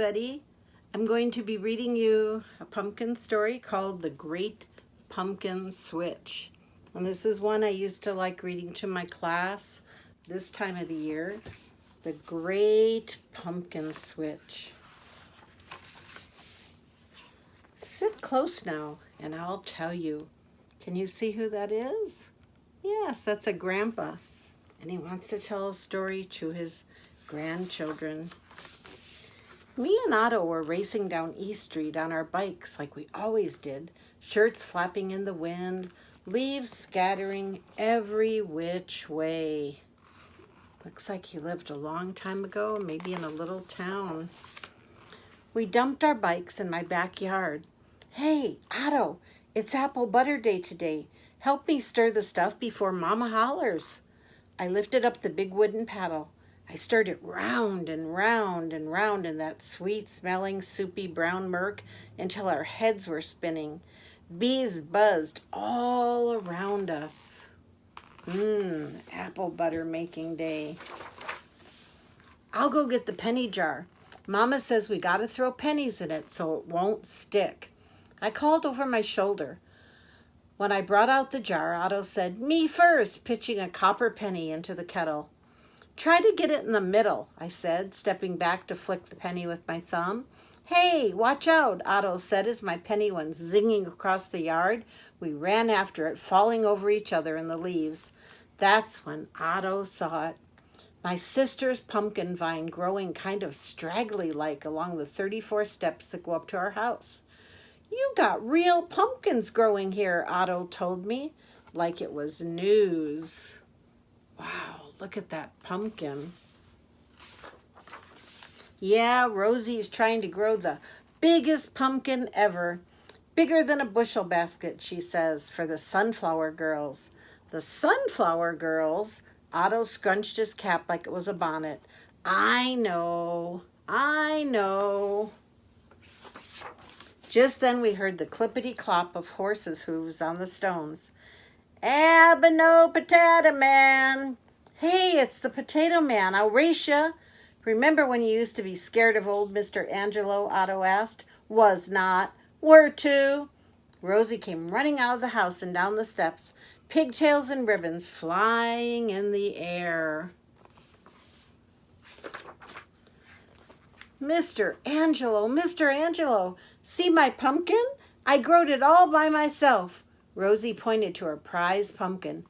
ready? I'm going to be reading you a pumpkin story called The Great Pumpkin Switch. And this is one I used to like reading to my class this time of the year. The Great Pumpkin Switch. Sit close now and I'll tell you. Can you see who that is? Yes, that's a grandpa. And he wants to tell a story to his grandchildren. Me and Otto were racing down East Street on our bikes like we always did, shirts flapping in the wind, leaves scattering every which way. Looks like he lived a long time ago, maybe in a little town. We dumped our bikes in my backyard. Hey, Otto, it's apple butter day today. Help me stir the stuff before Mama hollers. I lifted up the big wooden paddle. I stirred it round and round and round in that sweet-smelling, soupy brown murk until our heads were spinning. Bees buzzed all around us. Apple butter making day. I'll go get the penny jar. Mama says we gotta throw pennies in it so it won't stick. I called over my shoulder. When I brought out the jar, Otto said, "Me first," pitching a copper penny into the kettle. "Try to get it in the middle," I said, stepping back to flick the penny with my thumb. "Hey, watch out," Otto said as my penny went zinging across the yard. We ran after it, falling over each other in the leaves. That's when Otto saw it. My sister's pumpkin vine growing kind of straggly-like along the 34 steps that go up to our house. "You got real pumpkins growing here," Otto told me, like it was news. Wow, look at that pumpkin. "Yeah, Rosie's trying to grow the biggest pumpkin ever. Bigger than a bushel basket," she says, "for the Sunflower Girls." "The Sunflower Girls?" Otto scrunched his cap like it was a bonnet. I know. Just then we heard the clippity-clop of horses' hooves on the stones. "Abino Potato Man!" "Hey, it's the Potato Man. I'll race ya." "Remember when you used to be scared of old Mr. Angelo?" Otto asked. "Was not. Were to." Rosie came running out of the house and down the steps, pigtails and ribbons flying in the air. Mr. Angelo, see my pumpkin? I growed it all by myself." Rosie pointed to her prize pumpkin.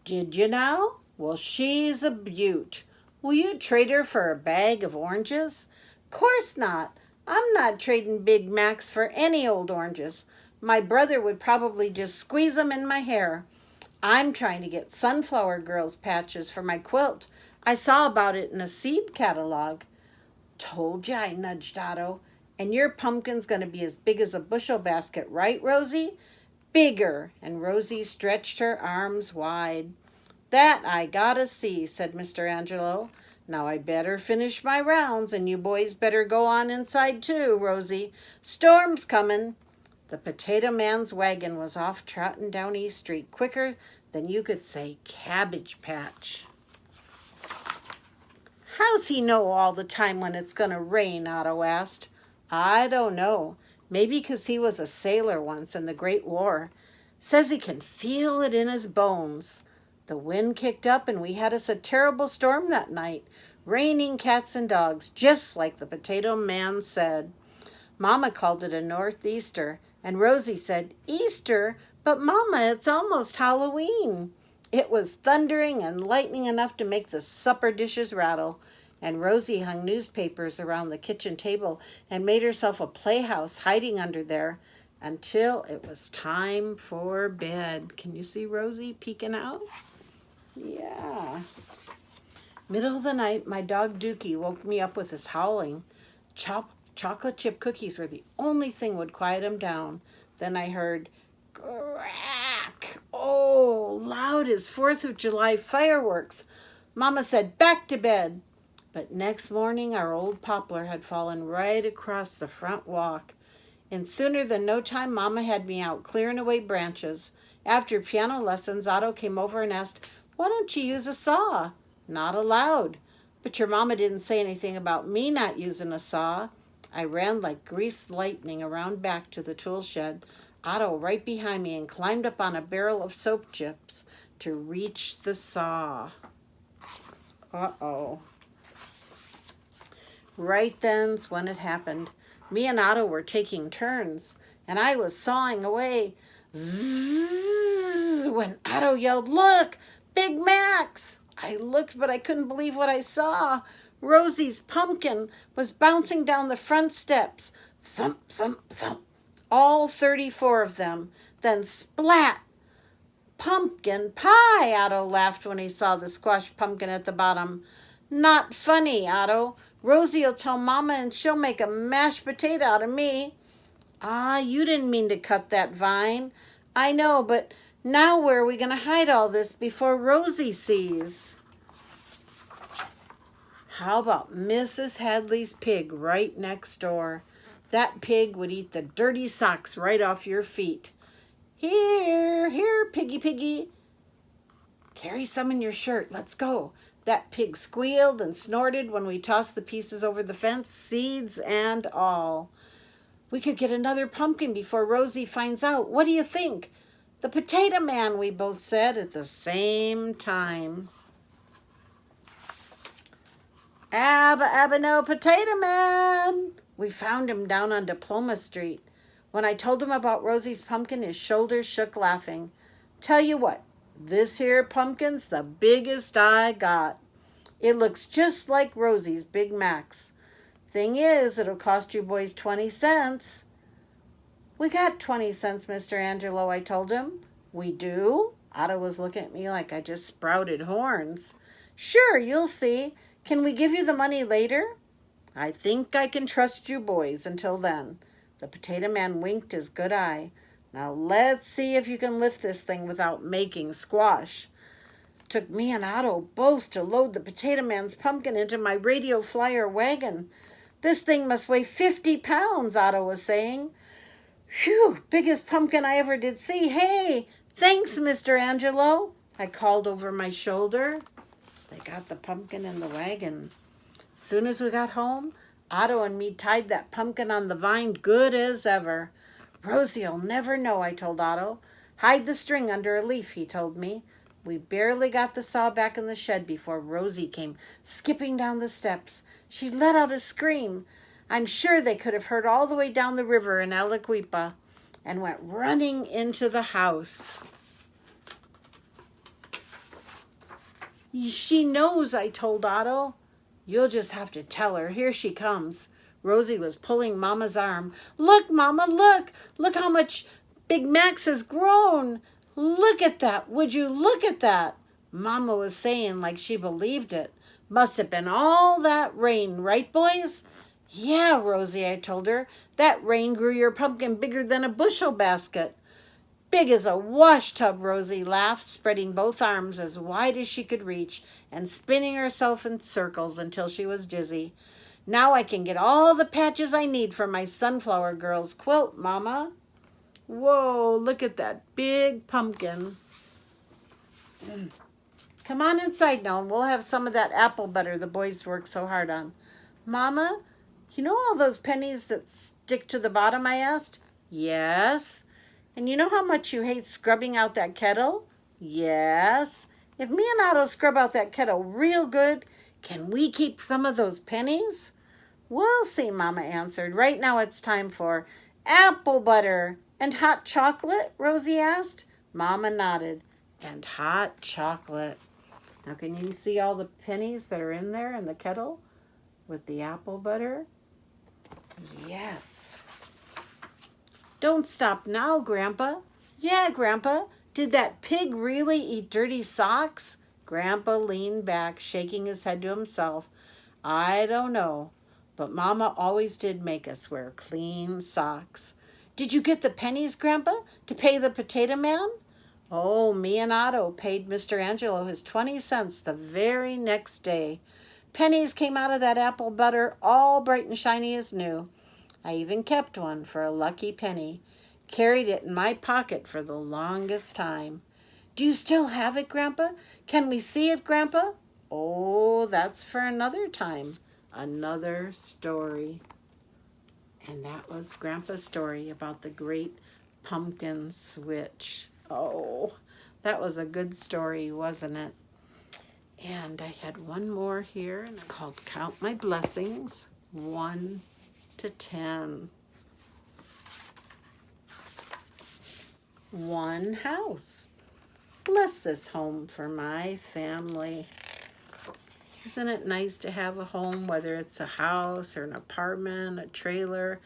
"Did you now? Well, she's a beaut. Will you trade her for a bag of oranges?" "Course not. I'm not trading Big Macs for any old oranges. My brother would probably just squeeze them in my hair. I'm trying to get Sunflower Girls patches for my quilt. I saw about it in a seed catalog." "Told you," I nudged Otto. "And your pumpkin's going to be as big as a bushel basket, right, Rosie?" "Bigger," and Rosie stretched her arms wide. "That I gotta see," said Mr. Angelo. "Now I better finish my rounds, and you boys better go on inside too, Rosie. Storm's coming." The Potato Man's wagon was off trotting down East Street quicker than you could say Cabbage Patch. "How's he know all the time when it's going to rain?" Otto asked. "I don't know. Maybe 'cause he was a sailor once in the Great War. Says he can feel it in his bones. The wind kicked up and we had us a terrible storm that night. Raining cats and dogs, just like the Potato Man said. Mama called it a northeaster, and Rosie said, "Easter? But Mama, it's almost Halloween." It was thundering and lightning enough to make the supper dishes rattle, and Rosie hung newspapers around the kitchen table and made herself a playhouse hiding under there until it was time for bed. Can you see Rosie peeking out? Yeah. Middle of the night, my dog Dookie woke me up with his howling. Chocolate chip cookies were the only thing would quiet him down. Then I heard crack. Oh, loud as 4th of July fireworks. Mama said, "Back to bed." But next morning, our old poplar had fallen right across the front walk. In sooner than no time, Mama had me out clearing away branches. After piano lessons, Otto came over and asked, "Why don't you use a saw?" Not allowed. But your mama didn't say anything about me not using a saw. I ran like greased lightning around back to the tool shed, Otto right behind me, and climbed up on a barrel of soap chips to reach the saw. Uh-oh. Right then's when it happened. Me and Otto were taking turns, and I was sawing away. Zzz, when Otto yelled, "Look, Big Max!" I looked, but I couldn't believe what I saw. Rosie's pumpkin was bouncing down the front steps. Thump, thump, thump. All 34 of them. Then splat! Pumpkin pie, Otto laughed when he saw the squashed pumpkin at the bottom. Not funny, Otto. Rosie'll tell Mama and she'll make a mashed potato out of me. Ah, you didn't mean to cut that vine. I know, but now where are we going to hide all this before Rosie sees? How about Mrs. Hadley's pig right next door? That pig would eat the dirty socks right off your feet. Here, here, piggy, piggy. Carry some in your shirt. Let's go. That pig squealed and snorted when we tossed the pieces over the fence, seeds and all. We could get another pumpkin before Rosie finds out. What do you think? The Potato Man, we both said at the same time. Abba, abba, no, Potato Man. We found him down on Diploma Street. When I told him about Rosie's pumpkin, his shoulders shook laughing. Tell you what, this here pumpkin's the biggest I got. It looks just like Rosie's Big Macs. Thing is, it'll cost you boys 20 cents. We got 20 cents, Mr. Angelo, I told him. We do? Otto was looking at me like I just sprouted horns. Sure, you'll see. Can we give you the money later? I think I can trust you boys until then. The Potato Man winked his good eye. Now let's see if you can lift this thing without making squash. Took me and Otto both to load the Potato Man's pumpkin into my radio flyer wagon. This thing must weigh 50 pounds, Otto was saying. Phew, biggest pumpkin I ever did see. Hey, thanks, Mr. Angelo, I called over my shoulder. They got the pumpkin in the wagon. Soon as we got home, Otto and me tied that pumpkin on the vine good as ever. Rosie'll never know, I told Otto. Hide the string under a leaf, he told me. We barely got the saw back in the shed before Rosie came skipping down the steps. She let out a scream. I'm sure they could have heard all the way down the river in Aliquippa, and went running into the house. She knows, I told Otto. You'll just have to tell her. Here she comes. Rosie was pulling Mama's arm. Look, Mama, look. Look how much Big Max has grown. Look at that. Would you look at that? Mama was saying like she believed it. Must have been all that rain, right, boys? Yeah, Rosie, I told her. That rain grew your pumpkin bigger than a bushel basket. Big as a wash tub, Rosie laughed, spreading both arms as wide as she could reach and spinning herself in circles until she was dizzy. Now I can get all the patches I need for my Sunflower Girls quilt, Mama. Whoa, look at that big pumpkin. Come on inside now and we'll have some of that apple butter the boys work so hard on. Mama, you know all those pennies that stick to the bottom, I asked? Yes. And you know how much you hate scrubbing out that kettle? Yes. If me and Otto scrub out that kettle real good, can we keep some of those pennies? We'll see, Mama answered. Right now it's time for apple butter. And hot chocolate? Rosie asked. Mama nodded. And hot chocolate. Now can you see all the pennies that are in there in the kettle with the apple butter? Yes. Don't stop now, Grandpa. Yeah, Grandpa. Did that pig really eat dirty socks? Grandpa leaned back, shaking his head to himself. I don't know, but Mama always did make us wear clean socks. Did you get the pennies, Grandpa, to pay the Potato Man? Oh, me and Otto paid Mr. Angelo his 20 cents the very next day. Pennies came out of that apple butter all bright and shiny as new. I even kept one for a lucky penny. Carried it in my pocket for the longest time. Do you still have it, Grandpa? Can we see it, Grandpa? Oh, that's for another time. Another story. And that was Grandpa's story about the great pumpkin switch. Oh, that was a good story, wasn't it? And I had one more here, and it's called Count My Blessings, 1 to 10. One house. Bless this home for my family. Isn't it nice to have a home, whether it's a house or an apartment, a trailer?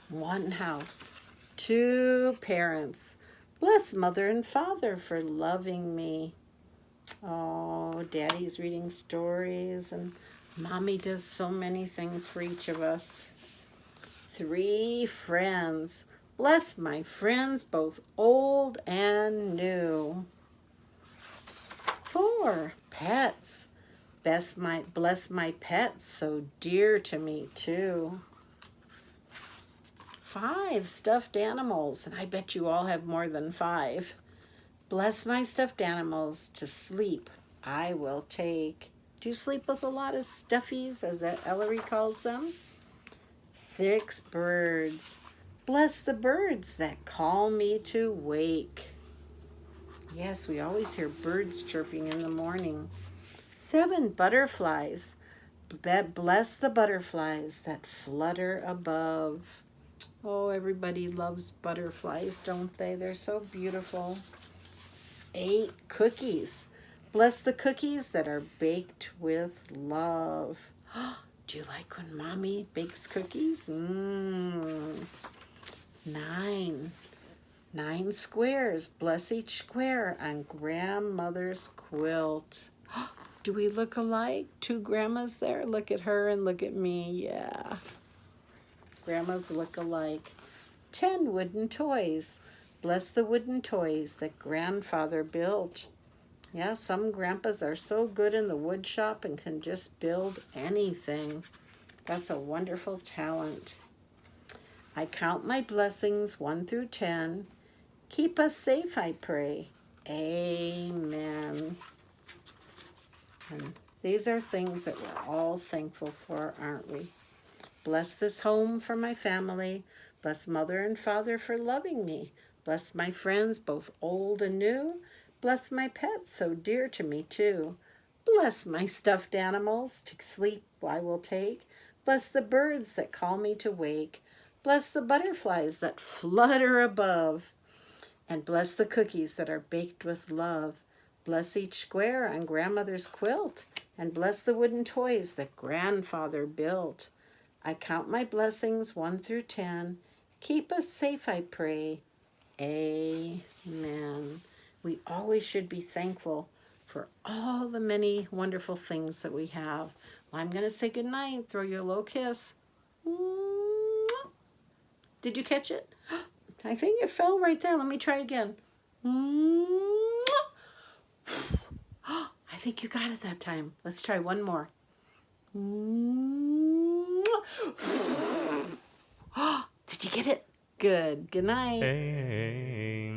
One house. Two parents. Bless mother and father for loving me. Oh, Daddy's reading stories, and Mommy does so many things for each of us. Three friends. Bless my friends, both old and new. Four pets. Bless my pets, so dear to me too. 5 stuffed animals, and I bet you all have more than 5. Bless my stuffed animals, to sleep I will take. Do you sleep with a lot of stuffies, as Ellery calls them? 6 birds. Bless the birds that call me to wake. Yes, we always hear birds chirping in the morning. 7 butterflies. Bless the butterflies that flutter above. Oh, everybody loves butterflies, don't they? They're so beautiful. 8 cookies. Bless the cookies that are baked with love. Do you like when Mommy bakes cookies? 9 squares. Bless each square on grandmother's quilt. Do we look alike? 2 grandmas there? Look at her and look at me. Yeah. Grandmas look alike. 10 wooden toys. Bless the wooden toys that grandfather built. Yeah, some grandpas are so good in the wood shop and can just build anything. That's a wonderful talent. I count my blessings 1 through 10. Keep us safe, I pray. Amen. And these are things that we're all thankful for, aren't we? Bless this home for my family. Bless mother and father for loving me. Bless my friends, both old and new. Bless my pets, so dear to me too. Bless my stuffed animals, to sleep I will take. Bless the birds that call me to wake. Bless the butterflies that flutter above. And bless the cookies that are baked with love. Bless each square on grandmother's quilt. And bless the wooden toys that grandfather built. I count my blessings 1 through 10. Keep us safe, I pray. Amen. We always should be thankful for all the many wonderful things that we have. Well, I'm going to say goodnight. Throw you a little kiss. Did you catch it? I think it fell right there. Let me try again. I think you got it that time. Let's try one more. Did you get it? Good. Good night. Amen.